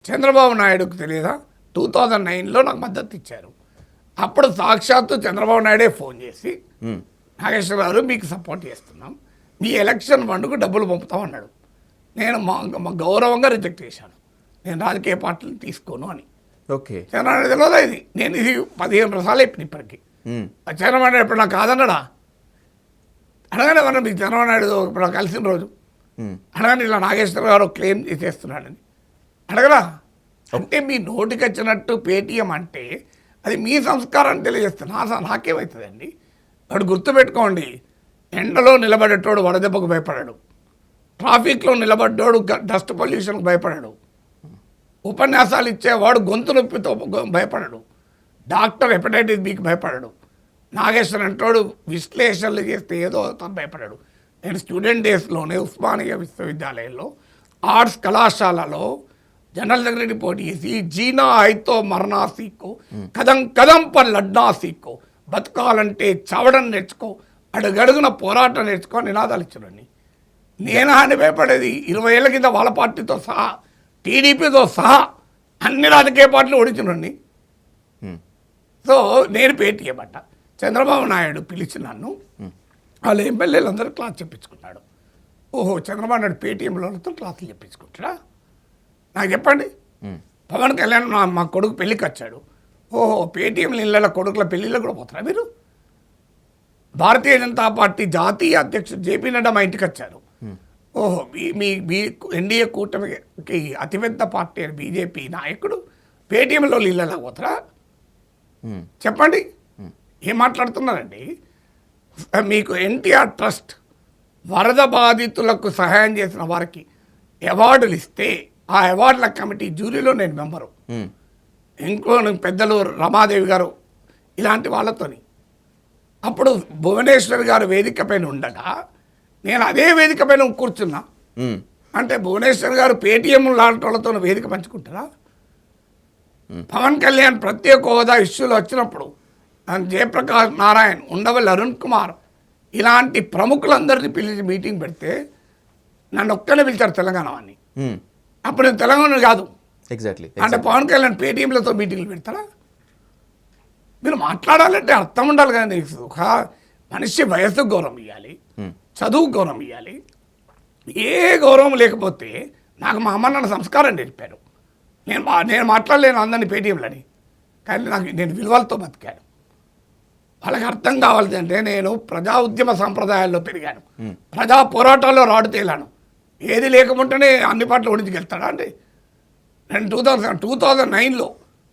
చంద్రబాబు నాయుడుకు తెలియదా 2009లో నాకు మద్దతు ఇచ్చారు. అప్పుడు సాక్షాత్తు చంద్రబాబు నాయుడే ఫోన్ చేసి నాగేశ్వర గారు మీకు సపోర్ట్ చేస్తున్నాం, మీ ఎలక్షన్ ఫండ్కు డబ్బులు పంపుతాం అన్నాడు. నేను మా గౌరవంగా రిజెక్ట్ చేశాను, నేను రాజకీయ పార్టీలు తీసుకోను అని. ఓకే, చంద్రబాబు నాయుడు తెలియదా ఇది? నేను ఇది 15 సార్లు చెప్పిన ఇప్పటికీ. చంద్రబాబు నాయుడు ఎప్పుడు నాకు కాదన్నాడా? అనగానే మనం మీకు చంద్రబాబు నాయుడు ఇప్పుడు నాకు కలిసిన రోజు అనగానే ఇలా నాగేశ్వర గారు క్లెయిమ్ చేస్తున్నాడని అడగరా? అంటే మీ నోటికి వచ్చినట్టు పేటీఎం అంటే అది మీ సంస్కారాన్ని తెలియజేస్తున్నా. నాకేమవుతుందండి? వాడు గుర్తుపెట్టుకోండి, ఎండలో నిలబడేటోడు వడదెబ్బకు భయపడాడు, ట్రాఫిక్లో నిలబడ్డాడు డస్ట్ పొల్యూషన్కు భయపడాడు, ఉపన్యాసాలు ఇచ్చేవాడు గొంతు నొప్పితో భయపడడు, డాక్టర్ హెపటైటిస్ బికి భయపడడు, నాగేశ్వర్ అంటాడు విశ్లేషణలు చేస్తే ఏదో తను భయపడాడు. నేను స్టూడెంట్ డేస్లోనే ఉస్మానియా విశ్వవిద్యాలయంలో ఆర్ట్స్ కళాశాలలో జనరల్ సెక్రటరీ పోటీ చేసి జీనా అయితో మరణా సీకో కదం కదం పర్ లడ్నా సీకో, బతకాలంటే చావడం నేర్చుకో, అడుగడుగున పోరాటం నేర్చుకో నినాదాలు ఇచ్చాడండి. నేను అని భయపడేది 20 ఏళ్ళ కింద వాళ్ళ పార్టీతో సహా టీడీపీతో సహా అన్ని రాజకీయ పార్టీలు ఓడించినండి. సో నేను పేటీఎం అట్ట. చంద్రబాబు నాయుడు పిలిచి నన్ను వాళ్ళ ఎమ్మెల్యేలు అందరూ క్లాస్ చెప్పించుకున్నాడు. ఓహో, చంద్రబాబు నాయుడు పేటీఎంలతో క్లాసులు చెప్పించుకుంటాడా? నాకు చెప్పండి. పవన్ కళ్యాణ్ మా కొడుకు పెళ్ళికి వచ్చాడు. ఓహో, పేటీఎంలు ఇళ్ళ కొడుకుల పెళ్ళిళ్ళు కూడా పోతారా మీరు? భారతీయ జనతా పార్టీ జాతీయ అధ్యక్షుడు జేపీ నడ్డా మా ఇంటికి వచ్చారు. ఓహో, మీ ఎన్డీఏ కూటమికి అతిపెద్ద పార్టీ అని బీజేపీ నాయకుడు పేటీఎంలో ఇళ్ళలా పోతారా? చెప్పండి, ఏం మాట్లాడుతున్నారండి? మీకు ఎన్టీఆర్ ట్రస్ట్ వరద బాధితులకు సహాయం చేసిన వారికి అవార్డులు ఇస్తే ఆ అవార్డుల కమిటీ జ్యూరీలో నేను మెంబరు, ఇంకో పెద్దలు రమాదేవి గారు ఇలాంటి వాళ్ళతోని. అప్పుడు భువనేశ్వర్ గారు వేదిక పైన ఉండగా నేను అదే వేదిక పైన కూర్చున్నా. అంటే భువనేశ్వర్ గారు పేటీఎం లాంటి వాళ్ళతో వేదిక పంచుకుంటారా? పవన్ కళ్యాణ్ ప్రత్యేక హోదా ఇష్యూలు వచ్చినప్పుడు జయప్రకాష్ నారాయణ్, ఉండవల్లి అరుణ్ కుమార్ ఇలాంటి ప్రముఖులందరినీ పిలిచి మీటింగ్ పెడితే నన్ను ఒక్కనే పిలిచారు తెలంగాణ అని. అప్పుడు నేను తెలంగాణ కాదు. ఎగ్జాక్ట్లీ. అంటే పవన్ కళ్యాణ్ పేటీఎంలతో మీటింగ్లు పెడతారా? మీరు మాట్లాడాలంటే అర్థం ఉండాలి కానీ ఒక మనిషి వయస్సు గౌరవం ఇవ్వాలి, చదువు గౌరవం ఇవ్వాలి. ఏ గౌరవం లేకపోతే నాకు మా అమ్మ నాన్న సంస్కారం నేర్పారు. నేను మాట్లాడలేను అందరినీ పేటీఎంలని, కానీ నేను విలువలతో బతికాను. వాళ్ళకి అర్థం కావాలి అంటే నేను ప్రజా ఉద్యమ సంప్రదాయాల్లో పెరిగాను, ప్రజా పోరాటాల్లో రాడు తేలాను. ఏది లేకపోతేనే అన్ని పార్టీలు ఓడించుకెళ్తాడా అండి? నేను 2009లో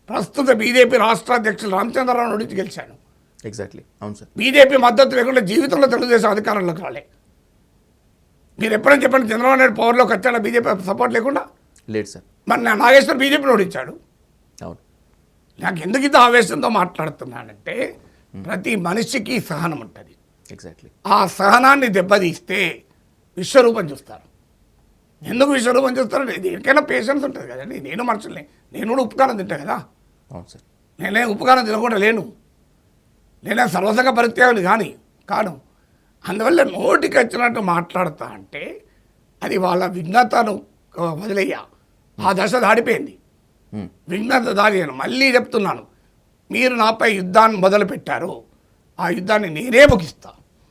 ప్రస్తుత బీజేపీ రాష్ట్ర అధ్యక్షులు రామచంద్రరావు ఓడించి గెలిచాను. ఎగ్జాక్ట్లీ, అవును సార్. బీజేపీ మద్దతు లేకుండా జీవితంలో తెలుగుదేశం అధికారంలోకి రాలే. మీరు ఎప్పుడైనా చెప్పండి, చంద్రబాబు నాయుడు పవర్లోకి వచ్చాడా బీజేపీ సపోర్ట్ లేకుండా? లేదు సార్. మరి నాగేశ్వర్ బీజేపీని ఓడించాడు. అవును. నాకు ఎందుకు ఇంత ఆవేశంతో మాట్లాడుతున్నానంటే ప్రతి మనిషికి సహనం ఉంటుంది. ఎగ్జాక్ట్లీ. ఆ సహనాన్ని దెబ్బతీస్తే విశ్వరూపం చూస్తారు. ఎందుకు విశ్వరూపం చూస్తారంటే దేనికైనా పేషెన్స్ ఉంటుంది కదండి. నేను మనుషుల్ని, నేను కూడా ఉపకారం తింటా కదా. అవును సార్. నేనే ఉపకారం తినకుండా లేను, నేనే సర్వసంగ పరిత్యాగుని కానీ కాను. అందువల్ల నోటికి వచ్చినట్టు మాట్లాడతా అంటే అది వాళ్ళ విఘ్నతను వదిలేయ్యా. ఆ దశ దాడిపోయింది, విఘ్నత దాడియాను. మళ్ళీ చెప్తున్నాను, మీరు నాపై యుద్ధాన్ని మొదలుపెట్టారు, ఆ యుద్ధాన్ని నేనే ముగిస్తాను.